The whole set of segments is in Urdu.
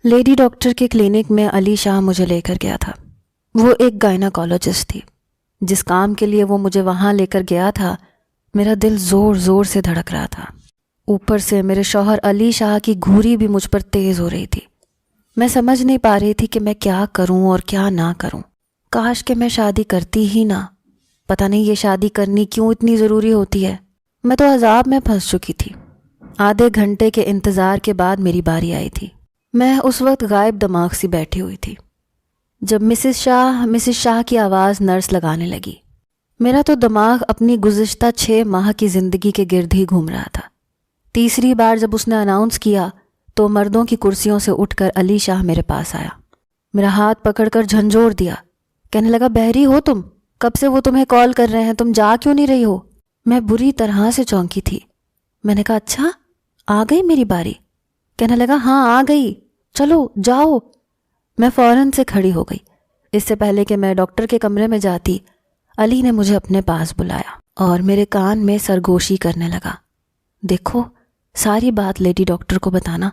لیڈی ڈاکٹر کے کلینک میں علی شاہ مجھے لے کر گیا تھا۔ وہ ایک گائناکالوجسٹ تھی۔ جس کام کے لیے وہ مجھے وہاں لے کر گیا تھا، میرا دل زور زور سے دھڑک رہا تھا۔ اوپر سے میرے شوہر علی شاہ کی گھوری بھی مجھ پر تیز ہو رہی تھی۔ میں سمجھ نہیں پا رہی تھی کہ میں کیا کروں اور کیا نہ کروں۔ کاش کہ میں شادی کرتی ہی نہ۔ پتہ نہیں یہ شادی کرنی کیوں اتنی ضروری ہوتی ہے۔ میں تو عذاب میں پھنس چکی تھی۔ آدھے گھنٹے کے انتظار کے بعد میری باری آئی تھی۔ میں اس وقت غائب دماغ سی بیٹھی ہوئی تھی جب مسز شاہ کی آواز نرس لگانے لگی۔ میرا تو دماغ اپنی گزشتہ 6 ماہ کی زندگی کے گرد ہی گھوم رہا تھا۔ تیسری بار جب اس نے اناؤنس کیا تو مردوں کی کرسیوں سے اٹھ کر علی شاہ میرے پاس آیا، میرا ہاتھ پکڑ کر جھنجھوڑ دیا، کہنے لگا بحری ہو تم؟ کب سے وہ تمہیں کال کر رہے ہیں، تم جا کیوں نہیں رہی ہو؟ میں بری طرح سے چونکی تھی۔ میں نے کہا اچھا آ گئی میری باری؟ کہنے لگا ہاں آ گئی، چلو جاؤ۔ میں فوراً سے کھڑی ہو گئی۔ اس سے پہلے کہ میں ڈاکٹر کے کمرے میں جاتی، علی نے مجھے اپنے پاس بلایا اور میرے کان میں سرگوشی کرنے لگا۔ دیکھو، ساری بات لیڈی ڈاکٹر کو بتانا،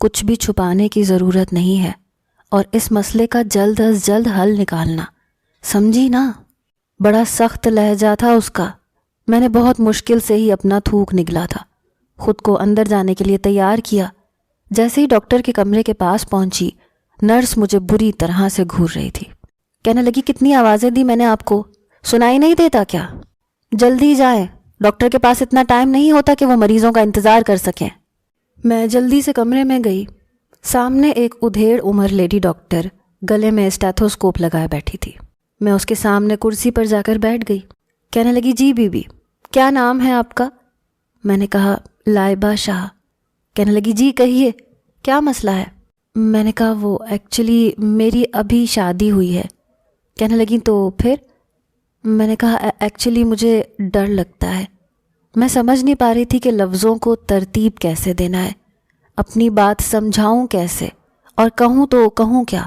کچھ بھی چھپانے کی ضرورت نہیں ہے، اور اس مسئلے کا جلد از جلد حل نکالنا، سمجھی نا؟ بڑا سخت لہجہ تھا اس کا۔ میں نے بہت مشکل سے ہی اپنا تھوک نگلا تھا، خود کو اندر جانے کے لیے تیار کیا۔ جیسے ہی ڈاکٹر کے کمرے کے پاس پہنچی، نرس مجھے بری طرح سے گھور رہی تھی۔ کہنے لگی کتنی آوازیں دی میں نے آپ کو، سنائی نہیں دیتا کیا؟ جلدی جائیں، ڈاکٹر کے پاس اتنا ٹائم نہیں ہوتا کہ وہ مریضوں کا انتظار کر سکیں۔ میں جلدی سے کمرے میں گئی۔ سامنے ایک ادھیڑ عمر لیڈی ڈاکٹر گلے میں اسٹیتھوسکوپ لگائے بیٹھی تھی۔ میں اس کے سامنے کرسی پر جا کر بیٹھ گئی۔ کہنے لگی جی بی بی، کیا نام ہے آپ کا؟ میں نے کہا لائبہ شاہ۔ کہنے لگی جی کہیے، کیا مسئلہ ہے؟ میں نے کہا وہ ایکچولی میری ابھی شادی ہوئی ہے۔ کہنے لگی تو پھر؟ میں نے کہا ایکچولی مجھے ڈر لگتا ہے۔ میں سمجھ نہیں پا رہی تھی کہ لفظوں کو ترتیب کیسے دینا ہے، اپنی بات سمجھاؤں کیسے، اور کہوں تو کہوں کیا۔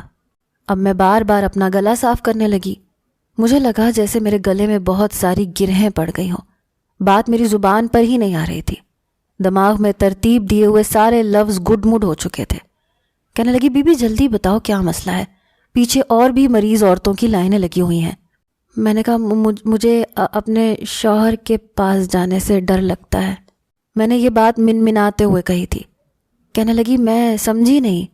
اب میں بار بار اپنا گلا صاف کرنے لگی۔ مجھے لگا جیسے میرے گلے میں بہت ساری گرہیں پڑ گئی ہوں، بات میری زبان پر ہی نہیں آ رہی تھی۔ دماغ میں ترتیب دیے ہوئے سارے لفظ گڈ مڈ ہو چکے تھے۔ کہنے لگی بی بی جلدی بتاؤ کیا مسئلہ ہے، پیچھے اور بھی مریض عورتوں کی لائنیں لگی ہوئی ہیں۔ میں نے کہا مجھے اپنے شوہر کے پاس جانے سے ڈر لگتا ہے۔ میں نے یہ بات منمناتے ہوئے کہی تھی۔ کہنے لگی میں سمجھی نہیں۔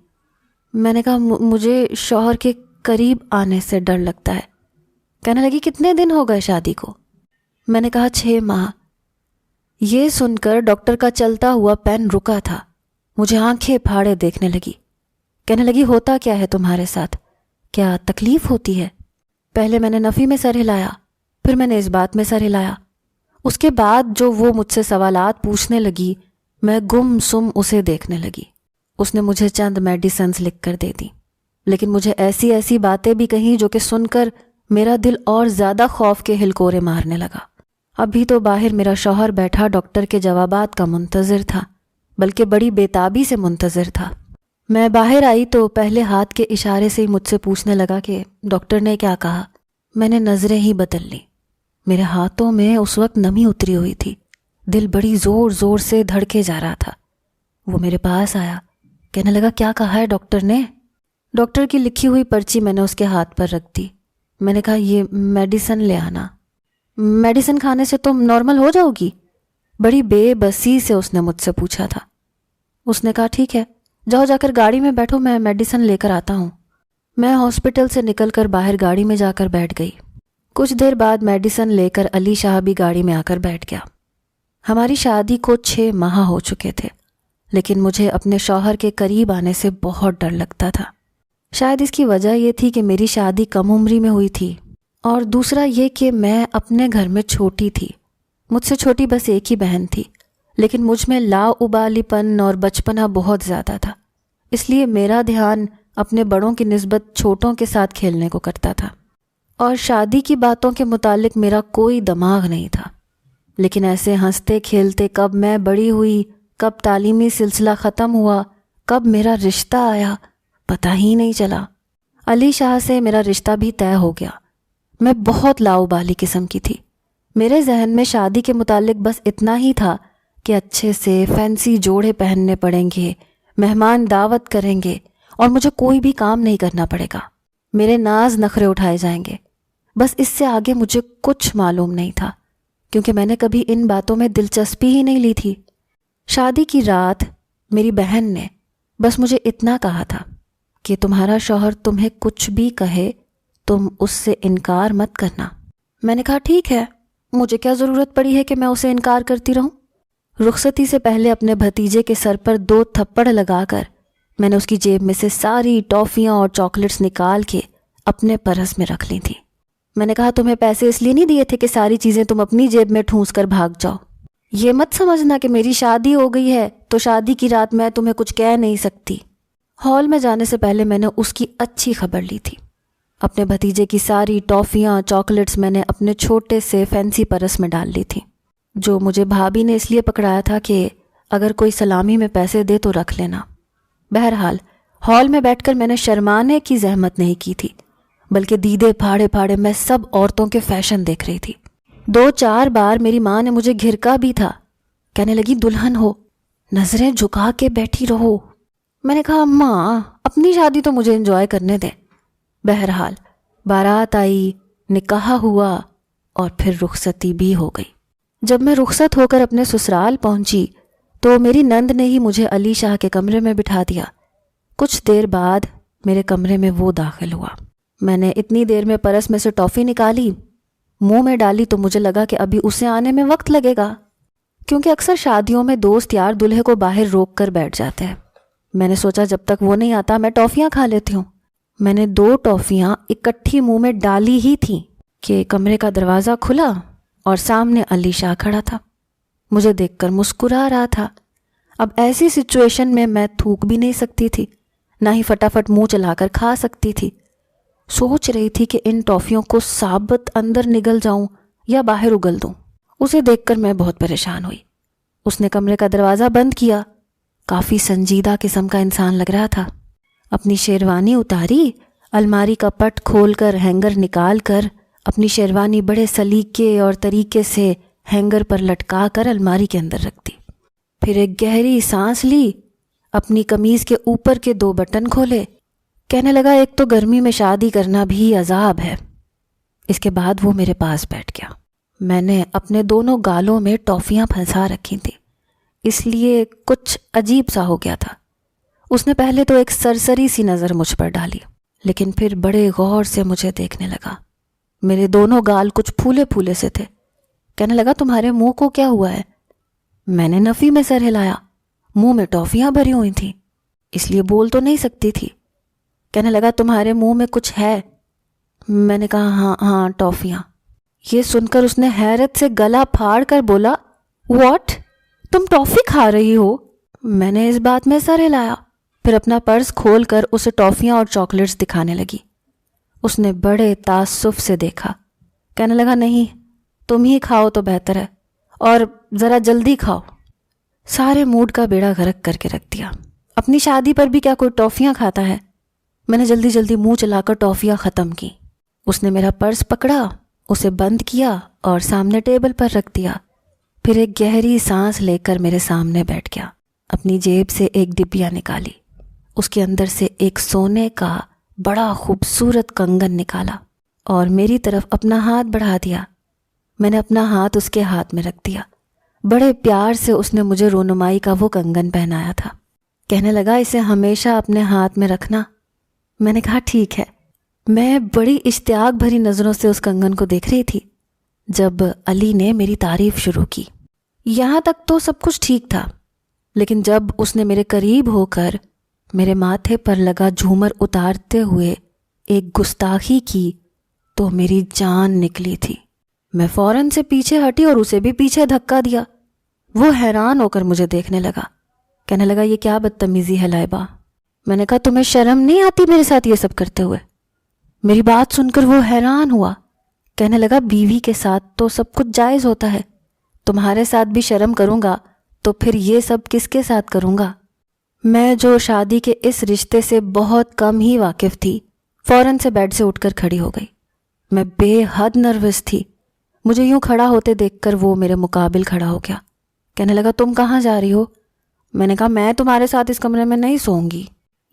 میں نے کہا مجھے شوہر کے قریب آنے سے ڈر لگتا ہے۔ کہنے لگی کتنے دن ہو گئے شادی کو؟ میں نے کہا 6 ماہ۔ یہ سن کر ڈاکٹر کا چلتا ہوا پین رکا تھا۔ مجھے آنکھیں پھاڑے دیکھنے لگی۔ کہنے لگی ہوتا کیا ہے تمہارے ساتھ؟ کیا تکلیف ہوتی ہے؟ پہلے میں نے نفی میں سر ہلایا، پھر میں نے اس بات میں سر ہلایا۔ اس کے بعد جو وہ مجھ سے سوالات پوچھنے لگی، میں گم سم اسے دیکھنے لگی۔ اس نے مجھے چند میڈیسنز لکھ کر دے دی، لیکن مجھے ایسی ایسی باتیں بھی کہیں جو کہ سن کر میرا دل اور زیادہ خوف کے ہلکورے مارنے لگا۔ ابھی تو باہر میرا شوہر بیٹھا ڈاکٹر کے جوابات کا منتظر تھا، بلکہ بڑی بےتابی سے منتظر تھا۔ میں باہر آئی تو پہلے ہاتھ کے اشارے سے ہی مجھ سے پوچھنے لگا کہ ڈاکٹر نے کیا کہا۔ میں نے نظریں ہی بدل لی۔ میرے ہاتھوں میں اس وقت نمی اتری ہوئی تھی، دل بڑی زور زور سے دھڑکے جا رہا تھا۔ وہ میرے پاس آیا، کہنے لگا کیا کہا ہے ڈاکٹر نے؟ ڈاکٹر کی لکھی ہوئی پرچی میں نے اس کے ہاتھ پر رکھ دی۔ میں نے کہا یہ میڈیسن لے آنا۔ میڈیسن کھانے سے تم نارمل ہو جاؤ گی؟ بڑی بے بسی سے اس نے مجھ سے پوچھا تھا۔ اس نے کہا ٹھیک ہے، جاؤ جا کر گاڑی میں بیٹھو، میں میڈیسن لے کر آتا ہوں۔ میں ہاسپٹل سے نکل کر باہر گاڑی میں جا کر بیٹھ گئی۔ کچھ دیر بعد میڈیسن لے کر علی شاہ بھی گاڑی میں آ کر بیٹھ گیا۔ ہماری شادی کو 6 ماہ ہو چکے تھے، لیکن مجھے اپنے شوہر کے قریب آنے سے بہت ڈر لگتا تھا۔ شاید اس کی وجہ یہ تھی کہ میری شادی کم عمری میں ہوئی تھی، اور دوسرا یہ کہ میں اپنے گھر میں چھوٹی تھی۔ مجھ سے چھوٹی بس ایک ہی بہن تھی، لیکن مجھ میں لا ابالی پن اور بچپنا بہت زیادہ تھا، اس لیے میرا دھیان اپنے بڑوں کی نسبت چھوٹوں کے ساتھ کھیلنے کو کرتا تھا، اور شادی کی باتوں کے متعلق میرا کوئی دماغ نہیں تھا۔ لیکن ایسے ہنستے کھیلتے کب میں بڑی ہوئی، کب تعلیمی سلسلہ ختم ہوا، کب میرا رشتہ آیا، پتہ ہی نہیں چلا۔ علی شاہ سے میرا رشتہ بھی طے ہو گیا۔ میں بہت لاؤبالی قسم کی تھی۔ میرے ذہن میں شادی کے متعلق بس اتنا ہی تھا کہ اچھے سے فینسی جوڑے پہننے پڑیں گے، مہمان دعوت کریں گے، اور مجھے کوئی بھی کام نہیں کرنا پڑے گا. میرے ناز نخرے اٹھائے جائیں گے. بس اس سے آگے مجھے کچھ معلوم نہیں تھا، کیونکہ میں نے کبھی ان باتوں میں دلچسپی ہی نہیں لی تھی. شادی کی رات میری بہن نے بس مجھے اتنا کہا تھا کہ تمہارا شوہر تمہیں کچھ بھی کہے تم اس سے انکار مت کرنا. میں نے کہا ٹھیک ہے، مجھے کیا ضرورت پڑی ہے کہ میں اسے انکار کرتی رہوں. رخصتی سے پہلے اپنے بھتیجے کے سر پر 2 تھپڑ لگا کر میں نے اس کی جیب میں سے ساری ٹافیاں اور چاکلیٹس نکال کے اپنے پرس میں رکھ لی تھی. میں نے کہا تمہیں پیسے اس لیے نہیں دیے تھے کہ ساری چیزیں تم اپنی جیب میں ٹھونس کر بھاگ جاؤ. یہ مت سمجھنا کہ میری شادی ہو گئی ہے تو شادی کی رات میں تمہیں کچھ کہہ نہیں سکتی. ہال میں جانے سے پہلے میں نے اس کی اچھی خبر لی تھی. اپنے بھتیجے کی ساری ٹافیاں چاکلیٹس میں نے اپنے چھوٹے سے فینسی پرس میں ڈال لی تھی، جو مجھے بھابھی نے اس لیے پکڑایا تھا کہ اگر کوئی سلامی میں پیسے دے تو رکھ لینا. بہرحال ہال میں بیٹھ کر میں نے شرمانے کی زحمت نہیں کی تھی، بلکہ دیدے پھاڑے پھاڑے میں سب عورتوں کے فیشن دیکھ رہی تھی. 2-4 بار میری ماں نے مجھے گھرکا بھی تھا. کہنے لگی دلہن ہو، نظریں جھکا کے بیٹھی رہو. میں نے کہا ماں اپنی شادی تو مجھے انجوائے کرنے دیں. بہرحال بارات آئی، نکاح ہوا اور پھر رخصتی بھی ہو گئی. جب میں رخصت ہو کر اپنے سسرال پہنچی تو میری نند نے ہی مجھے علی شاہ کے کمرے میں بٹھا دیا. کچھ دیر بعد میرے کمرے میں وہ داخل ہوا. میں نے اتنی دیر میں پرس میں سے ٹافی نکالی، منہ میں ڈالی تو مجھے لگا کہ ابھی اسے آنے میں وقت لگے گا، کیونکہ اکثر شادیوں میں دوست یار دلہے کو باہر روک کر بیٹھ جاتے ہیں. میں نے سوچا جب تک وہ نہیں آتا میں ٹافیاں کھا لیتی ہوں. میں نے 2 ٹافیاں اکٹھی منہ میں ڈالی ہی تھیں کہ کمرے کا دروازہ کھلا اور سامنے علی شاہ کھڑا تھا. مجھے دیکھ کر مسکرا رہا تھا. اب ایسی سچویشن میں میں تھوک بھی نہیں سکتی تھی، نہ ہی فٹافٹ منہ چلا کر کھا سکتی تھی. سوچ رہی تھی کہ ان ٹافیوں کو ثابت اندر نگل جاؤں یا باہر اگل دوں. اسے دیکھ کر میں بہت پریشان ہوئی. اس نے کمرے کا دروازہ بند کیا. کافی سنجیدہ قسم کا انسان لگ رہا تھا. اپنی شیروانی اتاری، الماری کا پٹ کھول کر ہینگر نکال کر اپنی شیروانی بڑے سلیقے اور طریقے سے ہینگر پر لٹکا کر الماری کے اندر رکھ دی. پھر ایک گہری سانس لی، اپنی قمیض کے اوپر کے 2 بٹن کھولے. کہنے لگا ایک تو گرمی میں شادی کرنا بھی عذاب ہے. اس کے بعد وہ میرے پاس بیٹھ گیا. میں نے اپنے دونوں گالوں میں ٹافیاں پھنسا رکھی تھیں، اس لیے کچھ عجیب سا ہو گیا تھا. اس نے پہلے تو ایک سرسری سی نظر مجھ پر ڈالی، لیکن پھر بڑے غور سے مجھے دیکھنے لگا. میرے دونوں گال کچھ پھولے پھولے سے تھے. کہنے لگا تمہارے منہ کو کیا ہوا ہے؟ میں نے نفی میں سر ہلایا. منہ میں ٹافیاں بھری ہوئی تھیں، اس لیے بول تو نہیں سکتی تھی. کہنے لگا تمہارے منہ میں کچھ ہے؟ میں نے کہا ہاں ٹافیاں. یہ سن کر اس نے حیرت سے گلا پھاڑ کر بولا واٹ، تم ٹافی کھا رہی ہو؟ میں نے اس بات میں سر ہلایا. پھر اپنا پرس کھول کر اسے ٹافیاں اور چاکلیٹس دکھانے لگی. اس نے بڑے تعصب سے دیکھا. کہنے لگا نہیں، تم ہی کھاؤ تو بہتر ہے، اور ذرا جلدی کھاؤ. سارے موڈ کا بیڑا غرق کر کے رکھ دیا. اپنی شادی پر بھی کیا کوئی ٹافیاں کھاتا ہے؟ میں نے جلدی جلدی منہ چلا کر ٹافیاں ختم کی. اس نے میرا پرس پکڑا، اسے بند کیا اور سامنے ٹیبل پر رکھ دیا. پھر ایک گہری سانس لے کر میرے سامنے بیٹھ گیا. اپنی جیب سے ایک ڈبیا نکالی، اس کے اندر سے ایک سونے کا بڑا خوبصورت کنگن نکالا اور میری طرف اپنا ہاتھ بڑھا دیا. میں نے اپنا ہاتھ اس کے ہاتھ میں رکھ دیا. بڑے پیار سے اس نے مجھے رونمائی کا وہ کنگن پہنایا تھا. کہنے لگا اسے ہمیشہ اپنے ہاتھ میں رکھنا. میں نے کہا ٹھیک ہے. میں بڑی اشتیاق بھری نظروں سے اس کنگن کو دیکھ رہی تھی جب علی نے میری تعریف شروع کی. یہاں تک تو سب کچھ ٹھیک تھا، لیکن جب اس نے میرے قریب ہو کر میرے ماتھے پر لگا جھومر اتارتے ہوئے ایک گستاخی کی تو میری جان نکلی تھی. میں فوراً سے پیچھے ہٹی اور اسے بھی پیچھے دھکا دیا. وہ حیران ہو کر مجھے دیکھنے لگا. کہنے لگا یہ کیا بدتمیزی ہے لائبہ؟ میں نے کہا تمہیں شرم نہیں آتی میرے ساتھ یہ سب کرتے ہوئے؟ میری بات سن کر وہ حیران ہوا. کہنے لگا بیوی کے ساتھ تو سب کچھ جائز ہوتا ہے، تمہارے ساتھ بھی شرم کروں گا تو پھر یہ سب کس کے ساتھ کروں گا؟ میں جو شادی کے اس رشتے سے بہت کم ہی واقف تھی، فوراً سے بیڈ سے اٹھ کر کھڑی ہو گئی. میں بے حد نروس تھی. مجھے یوں کھڑا ہوتے دیکھ کر وہ میرے مقابل کھڑا ہو گیا. کہنے لگا تم کہاں جا رہی ہو؟ میں نے کہا میں تمہارے ساتھ اس کمرے میں نہیں سوؤں گی.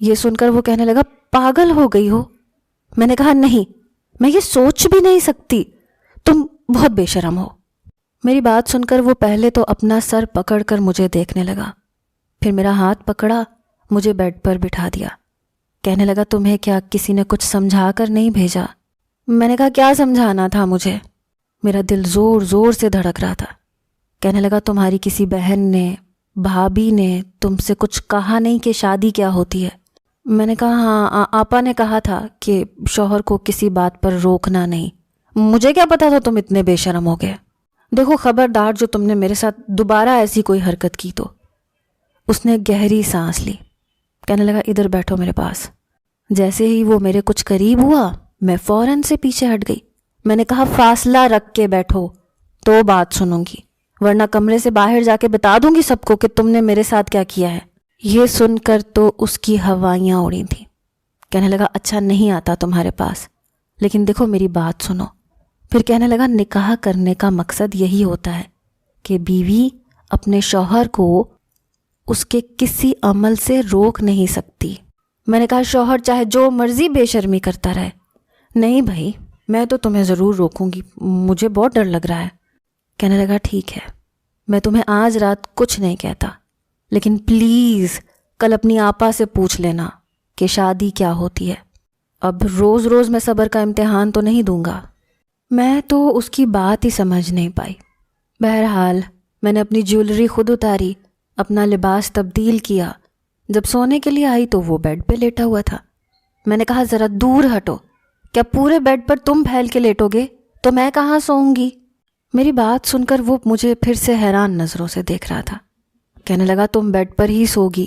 یہ سن کر وہ کہنے لگا پاگل ہو گئی ہو؟ میں نے کہا نہیں، میں یہ سوچ بھی نہیں سکتی، تم بہت بے شرم ہو۔ میری بات سن کر وہ پہلے تو اپنا سر پکڑ کر مجھے دیکھنے لگا، پھر میرا ہاتھ پکڑا، مجھے بیڈ پر بٹھا دیا۔ کہنے لگا تمہیں کیا کسی نے کچھ سمجھا کر نہیں بھیجا؟ میں نے کہا کیا سمجھانا تھا مجھے؟ میرا دل زور زور سے دھڑک رہا تھا۔ کہنے لگا تمہاری کسی بہن نے، بھابھی نے تم سے کچھ کہا نہیں کہ شادی کیا ہوتی ہے؟ میں نے کہا ہاں، آپا نے کہا تھا کہ شوہر کو کسی بات پر روکنا نہیں۔ مجھے کیا پتا تھا تم اتنے بے شرم ہو گئے؟ دیکھو خبردار جو تم نے میرے ساتھ دوبارہ ایسی کوئی حرکت کی تو۔ اس نے گہری سانس لی، کہنے لگا ادھر بیٹھو میرے پاس۔ جیسے ہی وہ میرے کچھ قریب ہوا میں فوراً سے پیچھے ہٹ گئی۔ میں نے کہا فاصلہ رکھ کے بیٹھو تو بات سنوں گی، ورنہ کمرے سے باہر جا کے بتا دوں گی سب کو کہ تم نے میرے ساتھ کیا کیا ہے۔ یہ سن کر تو اس کی ہوائیاں اڑی تھیں۔ کہنے لگا اچھا نہیں آتا تمہارے پاس، لیکن دیکھو میری بات سنو۔ پھر کہنے لگا نکاح کرنے کا مقصد یہی ہوتا ہے کہ بیوی اپنے شوہر کو اس کے کسی عمل سے روک نہیں سکتی۔ میں نے کہا شوہر چاہے جو مرضی بے شرمی کرتا رہے۔ نہیں بھائی، میں تو تمہیں ضرور روکوں گی، مجھے بہت ڈر لگ رہا ہے۔ کہنے لگا ٹھیک ہے، میں تمہیں آج رات کچھ نہیں کہتا، لیکن پلیز کل اپنی آپا سے پوچھ لینا کہ شادی کیا ہوتی ہے۔ اب روز روز میں صبر کا امتحان تو نہیں دوں گا۔ میں تو اس کی بات ہی سمجھ نہیں پائی۔ بہرحال میں نے اپنی جیولری خود اتاری، اپنا لباس تبدیل کیا۔ جب سونے کے لیے آئی تو وہ بیڈ پہ لیٹا ہوا تھا۔ میں نے کہا ذرا دور ہٹو، کیا پورے بیڈ پر تم پھیل کے لیٹو گے تو میں کہاں سوؤں گی؟ میری بات سن کر وہ مجھے پھر سے حیران نظروں سے دیکھ رہا تھا۔ کہنے لگا تم بیڈ پر ہی سوگی؟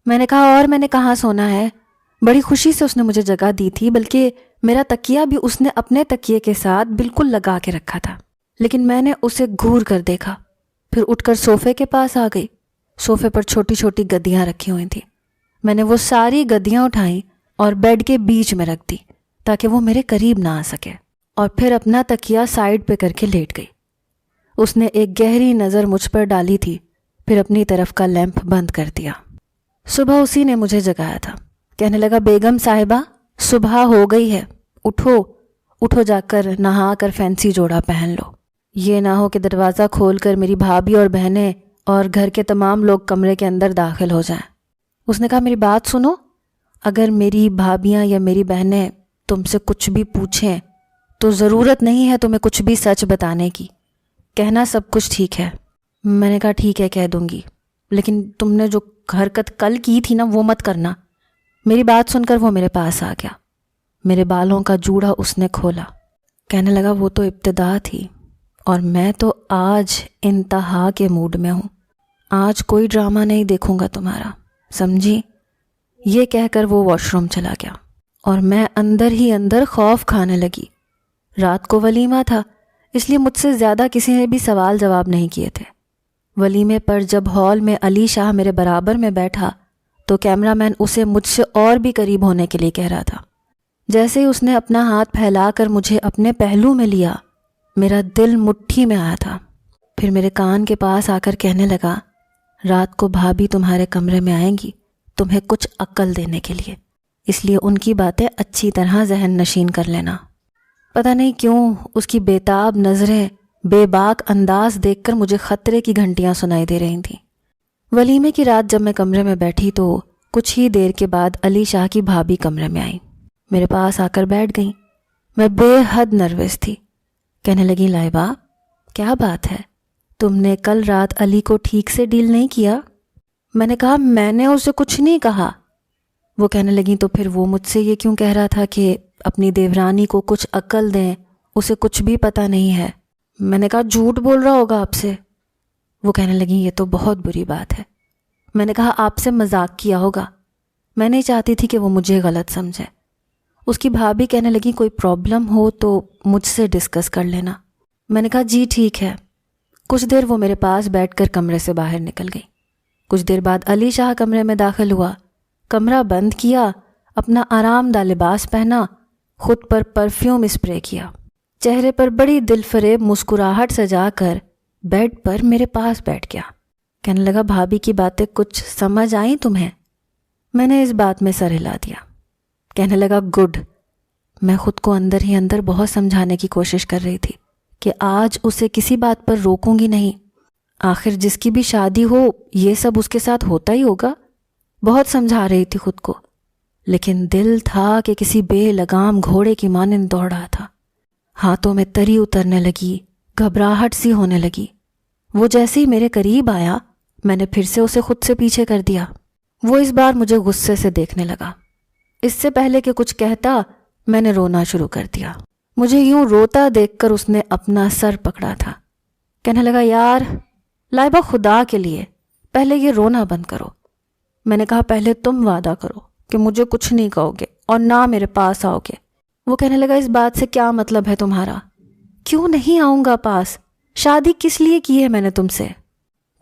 میں نے کہا اور میں نے کہاں سونا ہے؟ بڑی خوشی سے اس نے مجھے جگہ دی تھی، بلکہ میرا تکیہ بھی اس نے اپنے تکیے کے ساتھ بالکل لگا کے رکھا تھا، لیکن میں نے اسے گھور کر دیکھا، پھر اٹھ کر صوفے کے پاس آ گئی۔ صوفے پر چھوٹی چھوٹی گدیاں رکھی ہوئی تھیں۔ میں نے وہ ساری گدیاں اٹھائیں اور بیڈ کے بیچ میں رکھ دی تاکہ وہ میرے قریب نہ آ سکے، اور پھر اپنا تکیہ سائیڈ پہ کر کے لیٹ گئی۔ اس نے ایک گہری نظر مجھ پر ڈالی تھی، پھر اپنی طرف کا لیمپ بند کر دیا۔ صبح اسی نے مجھے جگایا تھا۔ کہنے لگا بیگم صاحبہ صبح ہو گئی ہے، اٹھو اٹھو، جا کر نہا کر فینسی جوڑا پہن لو، یہ نہ ہو کہ دروازہ کھول کر میری بھابھی اور بہنیں اور گھر کے تمام لوگ کمرے کے اندر داخل ہو جائیں۔ اس نے کہا میری بات سنو، اگر میری بھابیاں یا میری بہنیں تم سے کچھ بھی پوچھیں تو ضرورت نہیں ہے تمہیں کچھ بھی سچ بتانے کی، کہنا سب کچھ ٹھیک ہے۔ میں نے کہا ٹھیک ہے کہہ دوں گی، لیکن تم نے جو حرکت کل کی تھی نا وہ مت کرنا۔ میری بات سن کر وہ میرے پاس آ گیا، میرے بالوں کا جوڑا اس نے کھولا۔ کہنے لگا وہ تو ابتدا تھی، اور میں تو آج انتہا کے موڈ میں ہوں، آج کوئی ڈرامہ نہیں دیکھوں گا تمہارا، سمجھی؟ یہ کہہ کر وہ واش روم چلا گیا، اور میں اندر ہی اندر خوف کھانے لگی۔ رات کو ولیمہ تھا، اس لیے مجھ سے زیادہ کسی نے بھی سوال جواب نہیں کیے تھے۔ ولیمے پر جب ہال میں علی شاہ میرے برابر میں بیٹھا تو کیمرہ مین اسے مجھ سے اور بھی قریب ہونے کے لیے کہہ رہا تھا۔ جیسے ہی اس نے اپنا ہاتھ پھیلا کر مجھے اپنے پہلو میں لیا، میرا دل مٹھی میں آیا تھا۔ پھر میرے کان کے پاس آ کر کہنے لگا رات کو بھابھی تمہارے کمرے میں آئیں گی تمہیں کچھ عقل دینے کے لیے، اس لیے ان کی باتیں اچھی طرح ذہن نشین کر لینا۔ پتہ نہیں کیوں اس کی بےتاب نظریں، بے باک انداز دیکھ کر مجھے خطرے کی گھنٹیاں سنائی دے رہی تھیں۔ ولیمے کی رات جب میں کمرے میں بیٹھی تو کچھ ہی دیر کے بعد علی شاہ کی بھابھی کمرے میں آئیں، میرے پاس آ کر بیٹھ گئیں۔ میں بے حد نروس تھی۔ کہنے لگی لائبہ کیا بات ہے، تم نے کل رات علی کو ٹھیک سے ڈیل نہیں کیا؟ میں نے کہا میں نے اسے کچھ نہیں کہا۔ وہ کہنے لگیں تو پھر وہ مجھ سے یہ کیوں کہہ رہا تھا کہ اپنی دیورانی کو کچھ عقل دیں، اسے کچھ بھی پتہ نہیں ہے؟ میں نے کہا جھوٹ بول رہا ہوگا آپ سے۔ وہ کہنے لگیں یہ تو بہت بری بات ہے۔ میں نے کہا آپ سے مذاق کیا ہوگا، میں نہیں چاہتی تھی کہ وہ مجھے غلط سمجھے۔ اس کی بھابھی کہنے لگی کوئی پرابلم ہو تو مجھ سے ڈسکس کر لینا۔ میں نے کہا جی ٹھیک ہے۔ کچھ دیر وہ میرے پاس بیٹھ کر کمرے سے باہر نکل گئی۔ کچھ دیر بعد علی شاہ کمرے میں داخل ہوا، کمرہ بند کیا، اپنا آرام دہ لباس پہنا، خود پر پرفیوم اسپرے کیا، چہرے پر بڑی دل فریب مسکراہٹ سجا کر بیڈ پر میرے پاس بیٹھ گیا۔ کہنے لگا بھابھی کی باتیں کچھ سمجھ آئیں تمہیں؟ میں نے اس بات میں سر ہلا دیا. کہنے لگا گڈ. میں خود کو اندر ہی اندر بہت سمجھانے کی کوشش کر رہی تھی کہ آج اسے کسی بات پر روکوں گی نہیں. آخر جس کی بھی شادی ہو یہ سب اس کے ساتھ ہوتا ہی ہوگا. بہت سمجھا رہی تھی خود کو، لیکن دل تھا کہ کسی بے لگام گھوڑے کی مانند دوڑ رہا تھا. ہاتھوں میں تری اترنے لگی، گھبراہٹ سی ہونے لگی. وہ جیسے ہی میرے قریب آیا میں نے پھر سے اسے خود سے پیچھے کر دیا. وہ اس بار مجھے غصے سے دیکھنے لگا. اس سے پہلے کہ کچھ کہتا میں نے رونا شروع کر دیا. مجھے یوں روتا دیکھ کر اس نے اپنا سر پکڑا تھا. کہنے لگا یار لائبہ خدا کے لیے پہلے یہ رونا بند کرو. میں نے کہا پہلے تم وعدہ کرو کہ مجھے کچھ نہیں کہو گے اور نہ میرے پاس آؤ گے. وہ کہنے لگا اس بات سے کیا مطلب ہے تمہارا؟ کیوں نہیں آؤں گا پاس؟ شادی کس لیے کی ہے میں نے تم سے؟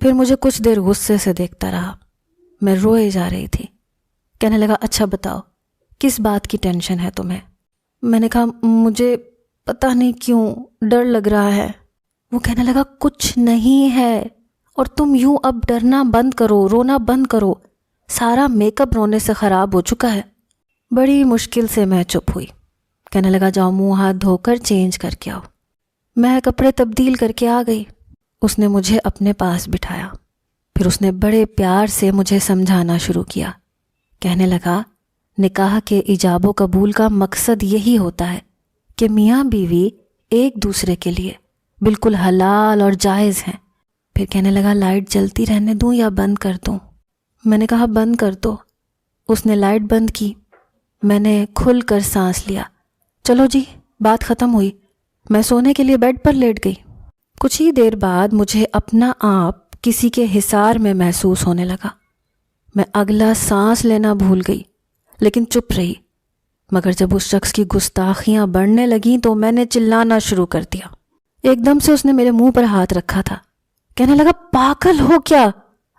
پھر مجھے کچھ دیر غصے سے دیکھتا رہا. میں روئے جا رہی تھی. کہنے لگا اچھا بتاؤ کس بات کی ٹینشن ہے تمہیں؟ میں نے کہا مجھے پتہ نہیں کیوں ڈر لگ رہا ہے. وہ کہنے لگا کچھ نہیں ہے اور تم یوں اب ڈرنا بند کرو، رونا بند کرو. سارا میک اپ رونے سے خراب ہو چکا ہے. بڑی مشکل سے میں چپ ہوئی. کہنے لگا جاؤ منہ ہاتھ دھو کر چینج کر کے آؤ. میں کپڑے تبدیل کر کے آ گئی. اس نے مجھے اپنے پاس بٹھایا. پھر اس نے بڑے پیار سے مجھے سمجھانا شروع کیا. کہنے لگا نکاح کے ایجاب و قبول کا مقصد یہی ہوتا ہے کہ میاں بیوی ایک دوسرے کے لیے بالکل حلال اور جائز ہیں. پھر کہنے لگا لائٹ جلتی رہنے دوں یا بند کر دوں؟ میں نے کہا بند کر دو. اس نے لائٹ بند کی. میں نے کھل کر سانس لیا. چلو جی بات ختم ہوئی. میں سونے کے لیے بیڈ پر لیٹ گئی. کچھ ہی دیر بعد مجھے اپنا آپ کسی کے حصار میں محسوس ہونے لگا. میں اگلا سانس لینا بھول گئی لیکن چپ رہی. مگر جب اس شخص کی گستاخیاں بڑھنے لگیں تو میں نے چلانا شروع کر دیا. ایک دم سے اس نے میرے منہ پر ہاتھ رکھا تھا. کہنے لگا پاگل ہو کیا؟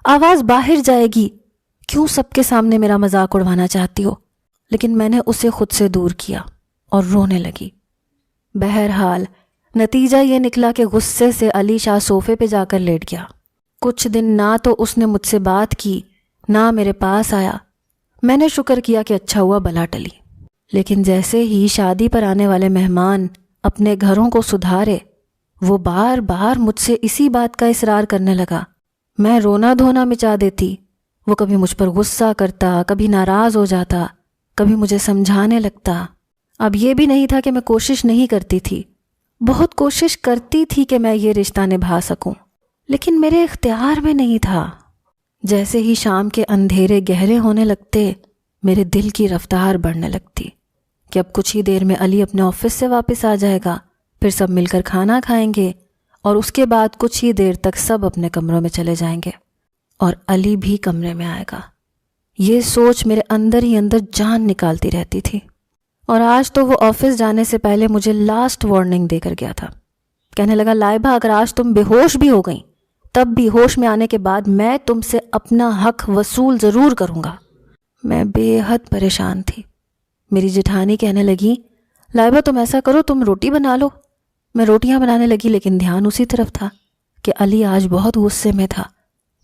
آواز باہر جائے گی. کیوں سب کے سامنے میرا مذاق اڑوانا چاہتی ہو؟ لیکن میں نے اسے خود سے دور کیا اور رونے لگی. بہرحال نتیجہ یہ نکلا کہ غصے سے علی شاہ صوفے پہ جا کر لیٹ گیا. کچھ دن نہ تو اس نے مجھ سے بات کی نہ میرے پاس آیا. میں نے شکر کیا کہ اچھا ہوا بلا ٹلی. لیکن جیسے ہی شادی پر آنے والے مہمان اپنے گھروں کو سدھارے وہ بار بار مجھ سے اسی بات کا اصرار کرنے لگا. میں رونا دھونا مچا دیتی. وہ کبھی مجھ پر غصہ کرتا، کبھی ناراض ہو جاتا، کبھی مجھے سمجھانے لگتا. اب یہ بھی نہیں تھا کہ میں کوشش نہیں کرتی تھی. بہت کوشش کرتی تھی کہ میں یہ رشتہ نبھا سکوں، لیکن میرے اختیار میں نہیں تھا. جیسے ہی شام کے اندھیرے گہرے ہونے لگتے میرے دل کی رفتار بڑھنے لگتی کہ اب کچھ ہی دیر میں علی اپنے آفس سے واپس آ جائے گا. پھر سب مل کر کھانا کھائیں گے اور اس کے بعد کچھ ہی دیر تک سب اپنے کمروں میں چلے جائیں گے اور علی بھی کمرے میں آئے گا. یہ سوچ میرے اندر ہی اندر جان نکالتی رہتی تھی. اور آج تو وہ آفس جانے سے پہلے مجھے لاسٹ وارننگ دے کر گیا تھا. کہنے لگا لائبہ اگر آج تم بے ہوش بھی ہو گئیں تب بھی ہوش میں آنے کے بعد میں تم سے اپنا حق وصول ضرور کروں گا. میں بے حد پریشان تھی. میری جٹھانی کہنے لگی لائبہ تم ایسا کرو تم روٹی بنا لو. میں روٹیاں بنانے لگی لیکن دھیان اسی طرف تھا کہ علی آج بہت غصے میں تھا.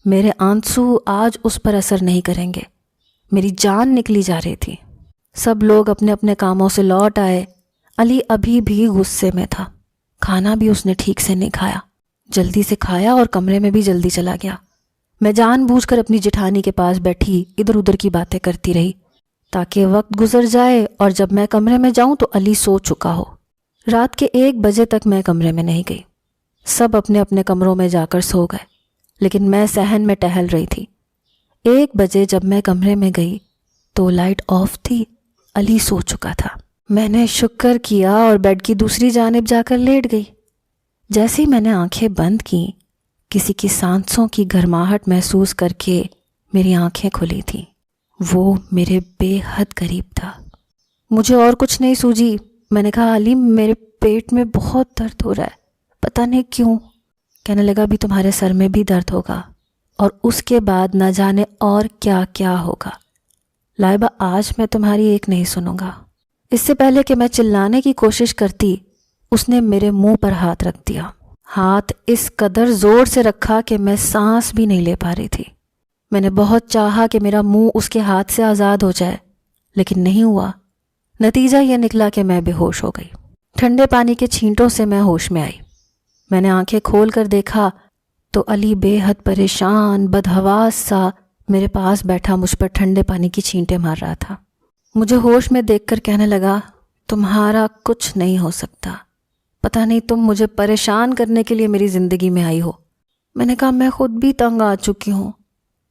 میرے آنسو آج اس پر اثر نہیں کریں گے. میری جان نکلی جا رہی تھی. سب لوگ اپنے اپنے کاموں سے لوٹ آئے. علی ابھی بھی غصے میں تھا. کھانا بھی اس نے ٹھیک سے نہیں کھایا. جلدی سے کھایا اور کمرے میں بھی جلدی چلا گیا. میں جان بوجھ کر اپنی جٹھانی کے پاس بیٹھی ادھر ادھر کی باتیں کرتی رہی تاکہ وقت گزر جائے اور جب میں کمرے میں جاؤں تو علی سو چکا ہو. رات کے 1 بجے تک میں کمرے میں نہیں گئی. سب اپنے اپنے کمروں میں جا کر سو گئے لیکن میں صحن میں ٹہل رہی تھی. 1 بجے جب میں کمرے میں گئی تو لائٹ آف تھی. علی سو چکا تھا. میں نے شکر کیا اور بیڈ کی دوسری جانب جا کر لیٹ گئی. جیسے ہی میں نے آنکھیں بند کیں کسی کی سانسوں کی گرماہٹ محسوس کر کے میری آنکھیں کھلی تھیں. وہ میرے بے حد قریب تھا. مجھے اور کچھ نہیں سوجھی. میں نے کہا علی میرے پیٹ میں بہت درد ہو رہا ہے پتہ نہیں کیوں. کہنے لگا بھی تمہارے سر میں بھی درد ہوگا اور اس کے بعد نہ جانے اور کیا کیا ہوگا. لائبہ آج میں تمہاری ایک نہیں سنوں گا. اس سے پہلے کہ میں چلانے کی کوشش کرتی اس نے میرے منہ پر ہاتھ رکھ دیا. ہاتھ اس قدر زور سے رکھا کہ میں سانس بھی نہیں لے پا رہی تھی. میں نے بہت چاہا کہ میرا منہ اس کے ہاتھ سے آزاد ہو جائے، لیکن نہیں ہوا۔ نتیجہ یہ نکلا کہ میں بے ہوش ہو گئی۔ ٹھنڈے پانی کے چھینٹوں سے میں ہوش میں آئی۔ میں نے آنکھیں کھول کر دیکھا تو علی بے حد پریشان بدحواس سا میرے پاس بیٹھا مجھ پر ٹھنڈے پانی کی چھینٹیں مار رہا تھا۔ مجھے ہوش میں دیکھ کر کہنے لگا، تمہارا کچھ نہیں ہو سکتا، پتہ نہیں تم مجھے پریشان کرنے کے لیے میری زندگی میں آئی ہو۔ میں نے کہا میں خود بھی تنگ آ چکی ہوں،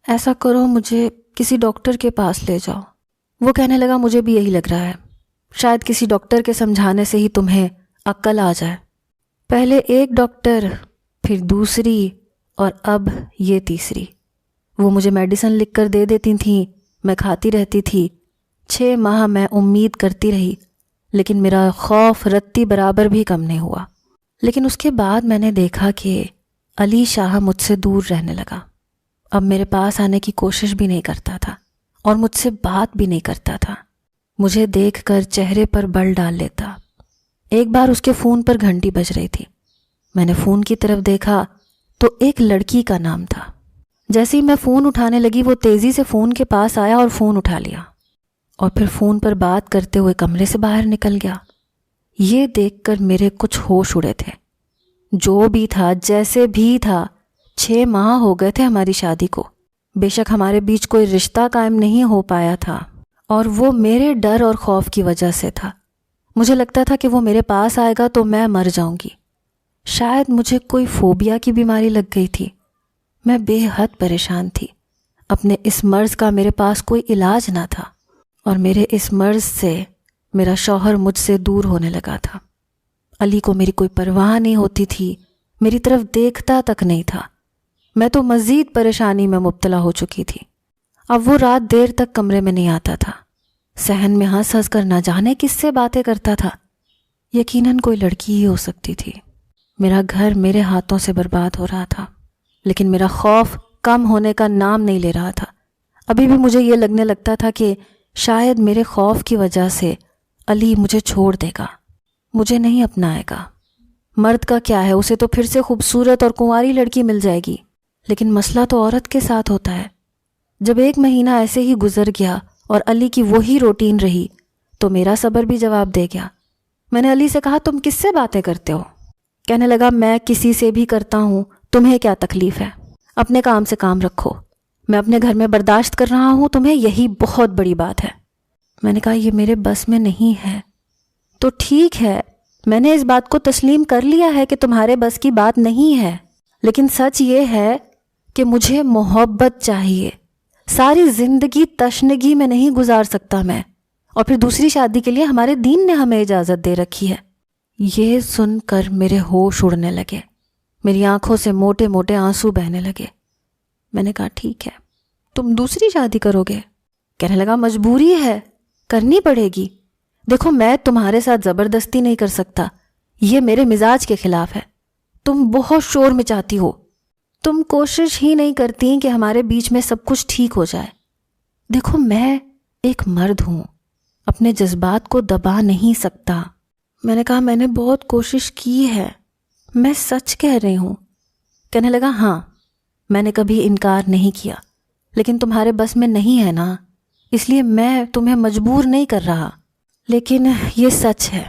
ایسا کرو مجھے کسی ڈاکٹر کے پاس لے جاؤ۔ وہ کہنے لگا مجھے بھی یہی لگ رہا ہے، شاید کسی ڈاکٹر کے سمجھانے سے ہی تمہیں عقل آ جائے۔ پہلے ایک ڈاکٹر، پھر دوسری، اور اب یہ تیسری۔ وہ مجھے میڈیسن لکھ کر دے دیتی تھیں، میں کھاتی رہتی تھی۔ 6 ماہ میں امید کرتی رہی، لیکن میرا خوف رتی برابر بھی کم نہیں ہوا۔ لیکن اس کے بعد میں نے دیکھا کہ علی شاہ مجھ سے دور رہنے لگا۔ اب میرے پاس آنے کی کوشش بھی نہیں کرتا تھا اور مجھ سے بات بھی نہیں کرتا تھا۔ مجھے دیکھ کر چہرے پر بل ڈال لیتا۔ ایک بار اس کے فون پر گھنٹی بج رہی تھی۔ میں نے فون کی طرف دیکھا تو ایک لڑکی کا نام تھا۔ جیسے ہی میں فون اٹھانے لگی وہ تیزی سے فون کے پاس آیا اور فون اٹھا لیا، اور پھر فون پر بات کرتے ہوئے کمرے سے باہر نکل گیا۔ یہ دیکھ کر میرے کچھ ہوش اڑے تھے۔ جو بھی تھا، جیسے بھی تھا، 6 ماہ ہو گئے تھے ہماری شادی کو۔ بے شک ہمارے بیچ کوئی رشتہ قائم نہیں ہو پایا تھا، اور وہ میرے ڈر اور خوف کی وجہ سے تھا۔ مجھے لگتا تھا کہ وہ میرے پاس آئے گا تو میں مر جاؤں گی۔ شاید مجھے کوئی فوبیا کی بیماری لگ گئی تھی۔ میں بے حد پریشان تھی۔ اپنے اس مرض کا میرے پاس کوئی علاج نہ تھا، اور میرے اس مرض سے میرا شوہر مجھ سے دور ہونے لگا تھا۔ علی کو میری کوئی پرواہ نہیں ہوتی تھی، میری طرف دیکھتا تک نہیں تھا۔ میں تو مزید پریشانی میں مبتلا ہو چکی تھی۔ اب وہ رات دیر تک کمرے میں نہیں آتا تھا۔ صحن میں ہنس ہنس کر نہ جانے کس سے باتیں کرتا تھا۔ یقیناً کوئی لڑکی ہی ہو سکتی تھی۔ میرا گھر میرے ہاتھوں سے برباد ہو رہا تھا، لیکن میرا خوف کم ہونے کا نام نہیں لے رہا تھا۔ ابھی بھی مجھے یہ لگنے لگتا تھا کہ شاید میرے خوف کی وجہ سے علی مجھے چھوڑ دے گا، مجھے نہیں اپنائے گا۔ مرد کا کیا ہے، اسے تو پھر سے خوبصورت اور کنواری لڑکی مل جائے گی، لیکن مسئلہ تو عورت کے ساتھ ہوتا ہے۔ جب 1 مہینہ ایسے ہی گزر گیا اور علی کی وہی روٹین رہی تو میرا صبر بھی جواب دے گیا۔ میں نے علی سے کہا، تم کس سے باتیں کرتے ہو؟ کہنے لگا، میں کسی سے بھی کرتا ہوں، تمہیں کیا تکلیف ہے؟ اپنے کام سے کام رکھو۔ میں اپنے گھر میں برداشت کر رہا ہوں، تمہیں یہی بہت بڑی بات ہے۔ میں نے کہا، یہ میرے بس میں نہیں ہے۔ تو ٹھیک ہے، میں نے اس بات کو تسلیم کر لیا ہے کہ تمہارے بس کی بات نہیں ہے، لیکن سچ یہ ہے کہ مجھے محبت چاہیے۔ ساری زندگی تشنگی میں نہیں گزار سکتا میں، اور پھر دوسری شادی کے لیے ہمارے دین نے ہمیں اجازت دے رکھی ہے۔ یہ سن کر میرے ہوش اڑنے لگے، میری آنکھوں سے موٹے موٹے آنسو بہنے لگے۔ میں نے کہا، ٹھیک ہے، تم دوسری شادی کرو گے؟ کہنے لگا، مجبوری ہے، کرنی پڑے گی۔ دیکھو، میں تمہارے ساتھ زبردستی نہیں کر سکتا، یہ میرے مزاج کے خلاف ہے۔ تم بہت شور مچاتی ہو، تم کوشش ہی نہیں کرتی کہ ہمارے بیچ میں سب کچھ ٹھیک ہو جائے۔ دیکھو، میں ایک مرد ہوں، اپنے جذبات کو دبا نہیں سکتا۔ میں نے کہا، میں نے بہت کوشش کی ہے، میں سچ کہہ رہی ہوں۔ کہنے لگا، ہاں، میں نے کبھی انکار نہیں کیا، لیکن تمہارے بس میں نہیں ہے نا، اس لیے میں تمہیں مجبور نہیں کر رہا۔ لیکن یہ سچ ہے،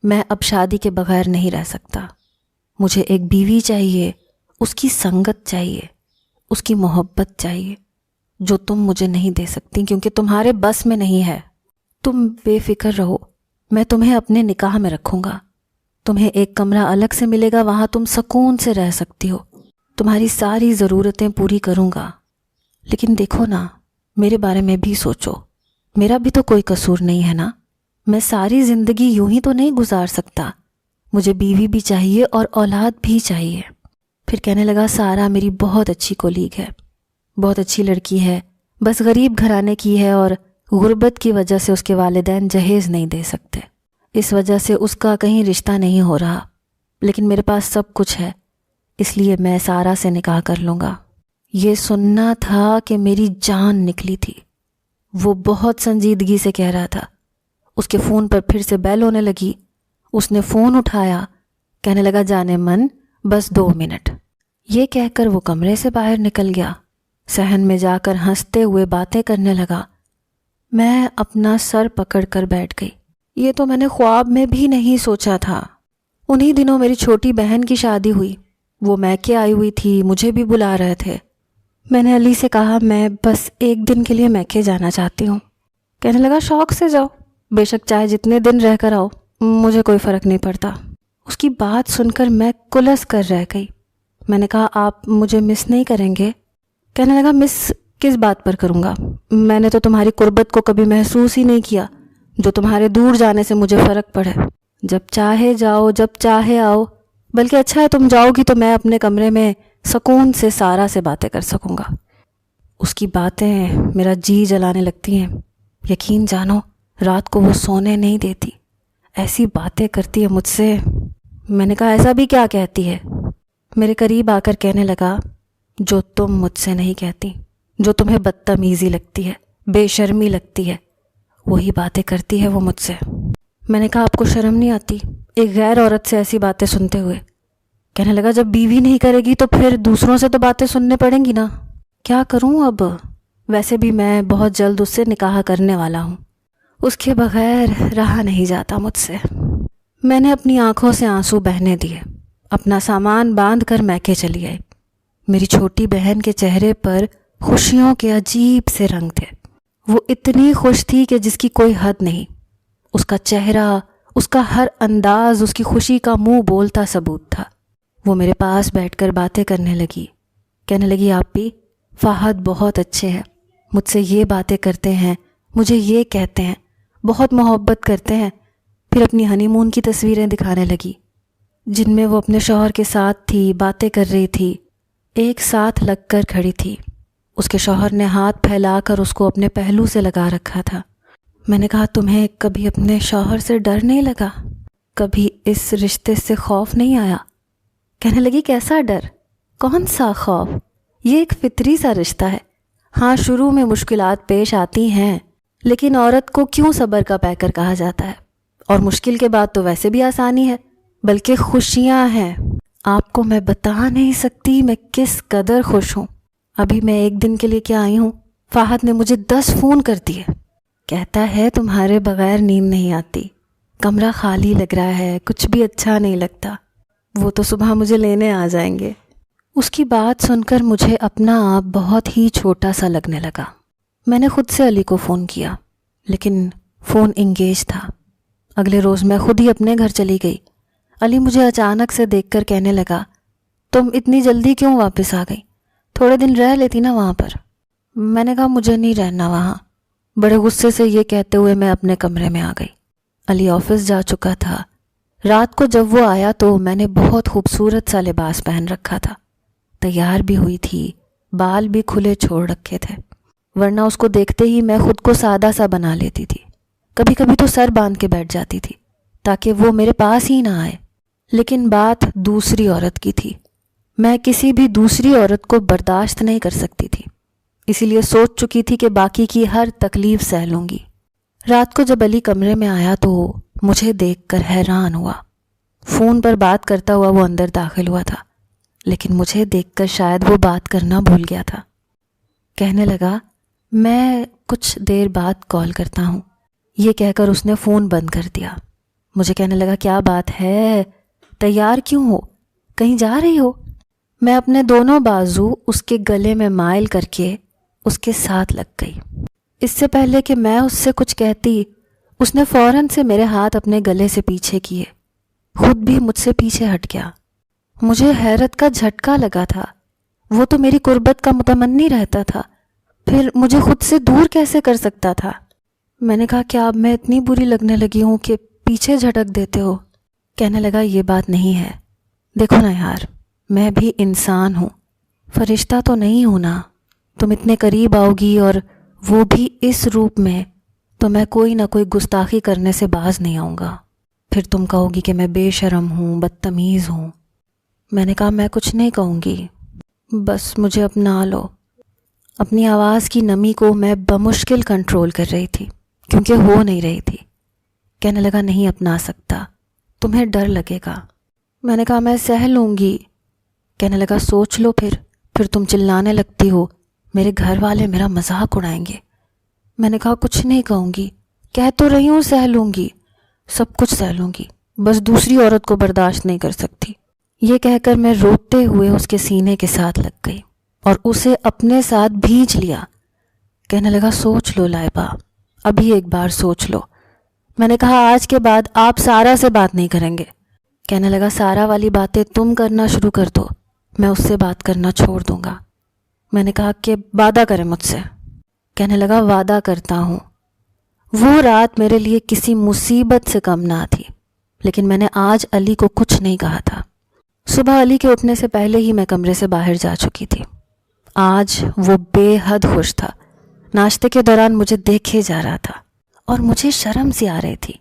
میں اب شادی کے بغیر نہیں رہ سکتا۔ مجھے ایک بیوی چاہیے، اس کی سنگت چاہیے، اس کی محبت چاہیے، جو تم مجھے نہیں دے سکتی کیونکہ تمہارے بس میں نہیں ہے۔ تم بے فکر رہو، میں تمہیں اپنے نکاح میں رکھوں گا، تمہیں ایک کمرہ الگ سے ملے گا، وہاں تم سکون سے رہ سکتی ہو، تمہاری ساری ضرورتیں پوری کروں گا۔ لیکن دیکھو نا، میرے بارے میں بھی سوچو، میرا بھی تو کوئی قصور نہیں ہے نا، میں ساری زندگی یوں ہی تو نہیں گزار سکتا، مجھے بیوی بھی چاہیے اور اولاد بھی چاہیے۔ پھر کہنے لگا، سارا میری بہت اچھی کولیگ ہے، بہت اچھی لڑکی ہے، بس غریب گھرانے کی ہے، اور غربت کی وجہ سے اس کے والدین جہیز نہیں دے سکتے، اس وجہ سے اس کا کہیں رشتہ نہیں ہو رہا، لیکن میرے پاس سب کچھ ہے، اس لیے میں سارا سے نکاح کر لوں گا۔ یہ سننا تھا کہ میری جان نکلی تھی۔ وہ بہت سنجیدگی سے کہہ رہا تھا۔ اس کے فون پر پھر سے بیل ہونے لگی۔ اس نے فون اٹھایا، کہنے لگا، جانے من، بس 2 منٹ۔ یہ کہہ کر وہ کمرے سے باہر نکل گیا۔ صحن میں جا کر ہنستے ہوئے باتیں کرنے لگا۔ میں اپنا سر پکڑ کر بیٹھ گئی۔ یہ تو میں نے خواب میں بھی نہیں سوچا تھا۔ انہی دنوں میری چھوٹی بہن کی شادی ہوئی، وہ میکے آئی ہوئی تھی، مجھے بھی بلا رہے تھے۔ میں نے علی سے کہا میں بس ایک دن کے لیے میکے جانا چاہتی ہوں۔ کہنے لگا شوق سے جاؤ، بے شک چاہے جتنے دن رہ کر آؤ، مجھے کوئی فرق نہیں پڑتا۔ اس کی بات سن کر میں کلس کر رہ گئی۔ میں نے کہا آپ مجھے مس نہیں کریں گے؟ کہنے لگا مس کس بات پر کروں گا؟ میں نے تو تمہاری قربت کو کبھی محسوس ہی نہیں کیا جو تمہارے دور جانے سے مجھے فرق پڑے۔ جب چاہے جاؤ، جب چاہے آؤ، بلکہ اچھا ہے تم جاؤ گی تو میں اپنے کمرے میں سکون سے سارا سے باتیں کر سکوں گا۔ اس کی باتیں میرا جی جلانے لگتی ہیں۔ یقین جانو رات کو وہ سونے نہیں دیتی، ایسی باتیں کرتی ہے مجھ سے۔ میں نے کہا ایسا بھی کیا کہتی ہے؟ میرے قریب آ کر کہنے لگا جو تم مجھ سے نہیں کہتی، جو تمہیں بدتمیزی لگتی ہے، بے شرمی لگتی ہے، وہی باتیں کرتی ہے وہ مجھ سے۔ میں نے کہا آپ کو شرم نہیں آتی ایک غیر عورت سے ایسی باتیں سنتے ہوئے؟ کہنے لگا جب بیوی نہیں کرے گی تو پھر دوسروں سے تو باتیں سننے پڑیں گی نا، کیا کروں اب؟ ویسے بھی میں بہت جلد اس سے نکاح کرنے والا ہوں، اس کے بغیر رہا نہیں جاتا مجھ سے۔ میں نے اپنی آنکھوں سے آنسو بہنے دیے، اپنا سامان باندھ کر میکے چلی آئی۔ میری چھوٹی بہن کے چہرے پر خوشیوں کے عجیب سے رنگ تھے۔ وہ اتنی خوش تھی کہ جس کی کوئی حد نہیں۔ اس کا چہرہ، اس کا ہر انداز اس کی خوشی کا منہ بولتا ثبوت تھا۔ وہ میرے پاس بیٹھ کر باتیں کرنے لگی، کہنے لگی آپ بھی فہد بہت اچھے ہیں، مجھ سے یہ باتیں کرتے ہیں، مجھے یہ کہتے ہیں، بہت محبت کرتے ہیں۔ پھر اپنی ہنی مون کی تصویریں دکھانے لگی جن میں وہ اپنے شوہر کے ساتھ تھی، باتیں کر رہی تھی، ایک ساتھ لگ کر کھڑی تھی۔ اس کے شوہر نے ہاتھ پھیلا کر اس کو اپنے پہلو سے لگا رکھا تھا۔ میں نے کہا تمہیں کبھی اپنے شوہر سے ڈر نہیں لگا؟ کبھی اس رشتے سے خوف نہیں آیا؟ کہنے لگی کیسا ڈر؟ کون سا خوف؟ یہ ایک فطری سا رشتہ ہے۔ ہاں شروع میں مشکلات پیش آتی ہیں، لیکن عورت کو کیوں صبر کا پیکر کہا جاتا ہے؟ اور مشکل کے بعد تو ویسے بھی آسانی ہے، بلکہ خوشیاں ہیں۔ آپ کو میں بتا نہیں سکتی میں کس قدر خوش ہوں۔ ابھی میں ایک دن کے لیے کیا آئی ہوں، فہد نے مجھے 10 فون کر دیے۔ کہتا ہے تمہارے بغیر نیند نہیں آتی، کمرہ خالی لگ رہا ہے، کچھ بھی اچھا نہیں لگتا، وہ تو صبح مجھے لینے آ جائیں گے۔ اس کی بات سن کر مجھے اپنا آپ بہت ہی چھوٹا سا لگنے لگا۔ میں نے خود سے علی کو فون کیا، لیکن فون انگیج تھا۔ اگلے روز میں خود ہی اپنے گھر چلی گئی۔ علی مجھے اچانک سے دیکھ کر کہنے لگا تم اتنی جلدی کیوں واپس آ گئی؟ تھوڑے دن رہ لیتی نا وہاں پر۔ میں نے کہا مجھے نہیں رہنا وہاں۔ بڑے غصے سے یہ کہتے ہوئے میں اپنے کمرے میں آ گئی۔ علی آفس جا چکا تھا۔ رات کو جب وہ آیا تو میں نے بہت خوبصورت سا لباس پہن رکھا تھا، تیار بھی ہوئی تھی، بال بھی کھلے چھوڑ رکھے تھے، ورنہ اس کو دیکھتے ہی میں خود کو سادہ سا بنا لیتی تھی۔ کبھی کبھی تو سر باندھ کے بیٹھ جاتی تھی تاکہ وہ میرے پاس ہی نہ آئے۔ لیکن بات دوسری عورت کی تھی، میں کسی بھی دوسری عورت کو برداشت نہیں کر سکتی تھی، اسی لیے سوچ چکی تھی کہ باقی کی ہر تکلیف سہ لوں گی۔ رات کو جب علی کمرے میں آیا تو مجھے دیکھ کر حیران ہوا۔ فون پر بات کرتا ہوا وہ اندر داخل ہوا تھا، لیکن مجھے دیکھ کر شاید وہ بات کرنا بھول گیا تھا۔ کہنے لگا میں کچھ دیر بعد کال کرتا ہوں۔ یہ کہہ کر اس نے فون بند کر دیا۔ مجھے کہنے لگا کیا بات ہے، تیار کیوں ہو، کہیں جا رہی ہو؟ میں اپنے دونوں بازو اس کے گلے میں مائل کر کے اس کے ساتھ لگ گئی۔ اس سے پہلے کہ میں اس سے کچھ کہتی، اس نے فوراً سے میرے ہاتھ اپنے گلے سے پیچھے کیے، خود بھی مجھ سے پیچھے ہٹ گیا۔ مجھے حیرت کا جھٹکا لگا تھا، وہ تو میری قربت کا متمنی رہتا تھا، پھر مجھے خود سے دور کیسے کر سکتا تھا؟ میں نے کہا کیا اب میں اتنی بری لگنے لگی ہوں کہ پیچھے جھٹک دیتے ہو؟ کہنے لگا یہ بات نہیں ہے، دیکھو نا یار، میں بھی انسان ہوں، فرشتہ تو نہیں ہوں نا۔ تم اتنے قریب آؤ گی اور وہ بھی اس روپ میں، تو میں کوئی نہ کوئی گستاخی کرنے سے باز نہیں آؤں گا، پھر تم کہو گی کہ میں بے شرم ہوں، بدتمیز ہوں۔ میں نے کہا میں کچھ نہیں کہوں گی، بس مجھے اپنا لو۔ اپنی آواز کی نمی کو میں بمشکل کنٹرول کر رہی تھی کیونکہ ہو نہیں رہی تھی۔ کہنے لگا نہیں اپنا سکتا، تمہیں ڈر لگے گا۔ میں نے کہا میں سہ لوں گی۔ کہنے لگا سوچ لو پھر تم چلانے لگتی ہو، میرے گھر والے میرا مذاق اڑائیں گے۔ میں نے کہا کچھ نہیں کہوں گی، کہہ تو رہی ہوں سہ لوں گی، سب کچھ سہ لوں گی، بس دوسری عورت کو برداشت نہیں کر سکتی۔ یہ کہہ کر میں روتے ہوئے اس کے سینے کے ساتھ لگ گئی اور اسے اپنے ساتھ بھینچ لیا۔ کہنے لگا سوچ لو لائبہ، ابھی ایک بار سوچ لو۔ میں نے کہا آج کے بعد آپ سارا سے بات نہیں کریں گے۔ کہنے لگا سارا والی باتیں تم کرنا شروع کر دو، میں اس سے بات کرنا چھوڑ دوں گا۔ میں نے کہا کہ وعدہ کریں مجھ سے۔ کہنے لگا وعدہ کرتا ہوں۔ وہ رات میرے لیے کسی مصیبت سے کم نہ تھی، لیکن میں نے آج علی کو کچھ نہیں کہا تھا۔ صبح علی کے اٹھنے سے پہلے ہی میں کمرے سے باہر جا چکی تھی۔ آج وہ بے حد خوش تھا۔ ناشتے کے دوران مجھے دیکھے جا رہا تھا اور مجھے شرم سی آ رہی تھی۔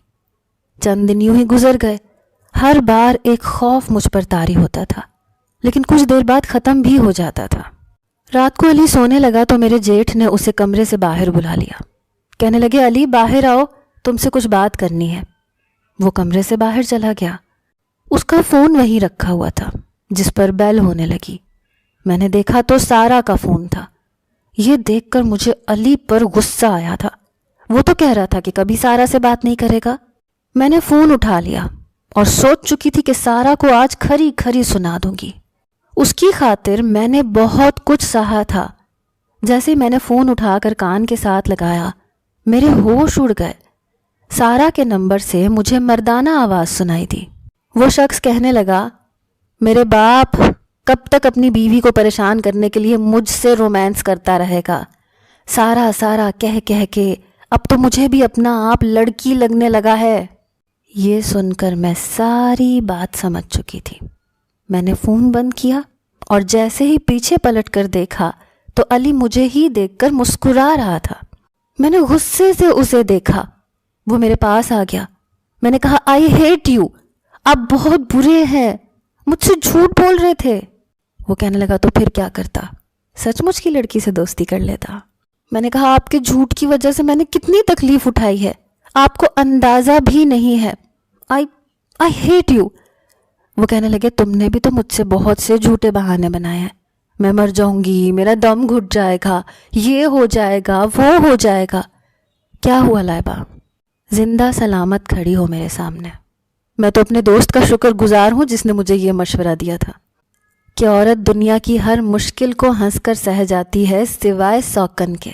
چند دن یوں ہی گزر گئے۔ ہر بار ایک خوف مجھ پر طاری ہوتا تھا، لیکن کچھ دیر بعد ختم بھی ہو جاتا تھا۔ رات کو علی سونے لگا تو میرے جیٹھ نے اسے کمرے سے باہر بلا لیا۔ کہنے لگے علی باہر آؤ، تم سے کچھ بات کرنی ہے۔ وہ کمرے سے باہر چلا گیا۔ اس کا فون وہیں رکھا ہوا تھا جس پر بیل ہونے لگی۔ میں نے دیکھا تو سارا کا فون تھا۔ یہ دیکھ کر مجھے علی پر غصہ آیا تھا۔ وہ تو کہہ رہا تھا کہ کبھی سارا سے بات نہیں کرے گا۔ میں نے فون اٹھا لیا اور سوچ چکی تھی کہ سارا کو آج کھری کھری سنا دوں گی۔ اس کی خاطر میں نے بہت کچھ سہا تھا۔ جیسے میں نے فون اٹھا کر کان کے ساتھ لگایا، میرے ہوش اڑ گئے۔ سارا کے نمبر سے مجھے مردانہ آواز سنائی دی۔ وہ شخص کہنے لگا میرے باپ کب تک اپنی بیوی کو پریشان کرنے کے لیے مجھ سے رومانس کرتا رہے گا؟ سارا سارا کہہ کہہ کے اب تو مجھے بھی اپنا آپ لڑکی لگنے لگا ہے۔ یہ سن کر میں ساری بات سمجھ چکی تھی۔ میں نے فون بند کیا اور جیسے ہی پیچھے پلٹ کر دیکھا تو علی مجھے ہی دیکھ کر مسکرا رہا تھا۔ میں نے غصے سے اسے دیکھا۔ وہ میرے پاس آ گیا۔ میں نے کہا آئی ہیٹ یو، آپ بہت برے ہیں، مجھ سے جھوٹ بول رہے تھے۔ وہ کہنے لگا تو پھر کیا کرتا، سچ مچ کی لڑکی سے دوستی کر لیتا۔ میں نے کہا آپ کے جھوٹ کی وجہ سے میں نے کتنی تکلیف اٹھائی ہے، آپ کو اندازہ بھی نہیں ہے۔ I hate you۔ وہ کہنے لگے تم نے بھی تو مجھ سے بہت سے جھوٹے بہانے بنائے ہیں، میں مر جاؤں گی، میرا دم گھٹ جائے گا، یہ ہو جائے گا، وہ ہو جائے گا۔ کیا ہوا لائبہ؟ زندہ سلامت کھڑی ہو میرے سامنے۔ میں تو اپنے دوست کا شکر گزار ہوں جس نے مجھے یہ مشورہ دیا تھا کہ عورت دنیا کی ہر مشکل کو ہنس کر سہ جاتی ہے سوائے سوکن کے۔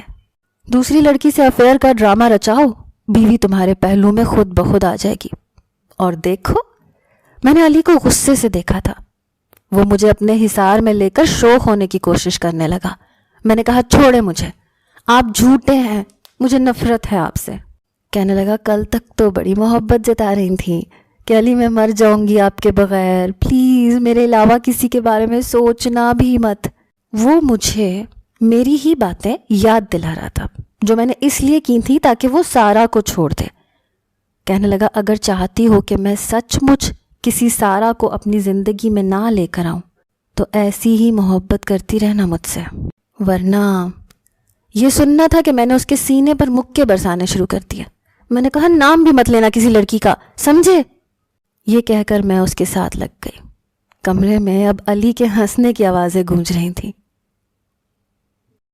دوسری لڑکی سے افیئر کا ڈرامہ رچاؤ، بیوی تمہارے پہلو میں خود بخود آ جائے گی۔ اور دیکھو، میں نے علی کو غصے سے دیکھا تھا۔ وہ مجھے اپنے حصار میں لے کر شوخ ہونے کی کوشش کرنے لگا۔ میں نے کہا چھوڑے مجھے، آپ جھوٹے ہیں، مجھے نفرت ہے آپ سے۔ کہنے لگا کل تک تو بڑی محبت جتا رہی تھی کہ علی میں مر جاؤں گی آپ کے بغیر، پلیز میرے علاوہ کسی کے بارے میں سوچنا بھی مت۔ وہ مجھے میری ہی باتیں یاد دلا رہا تھا جو میں نے اس لیے کی تھی تاکہ وہ سارا کو چھوڑ دے۔ کہنے لگا اگر چاہتی ہو کہ میں سچ مچ کسی سارا کو اپنی زندگی میں نہ لے کر آؤں تو ایسی ہی محبت کرتی رہنا مجھ سے، ورنہ۔ یہ سننا تھا کہ میں نے اس کے سینے پر مکے برسانے شروع کر دیا۔ میں نے کہا نام بھی مت لینا کسی لڑکی کا، سمجھے؟ یہ کہہ کر میں اس کے ساتھ لگ گئی۔ کمرے میں اب علی کے ہنسنے کی آوازیں گونج رہی تھیں۔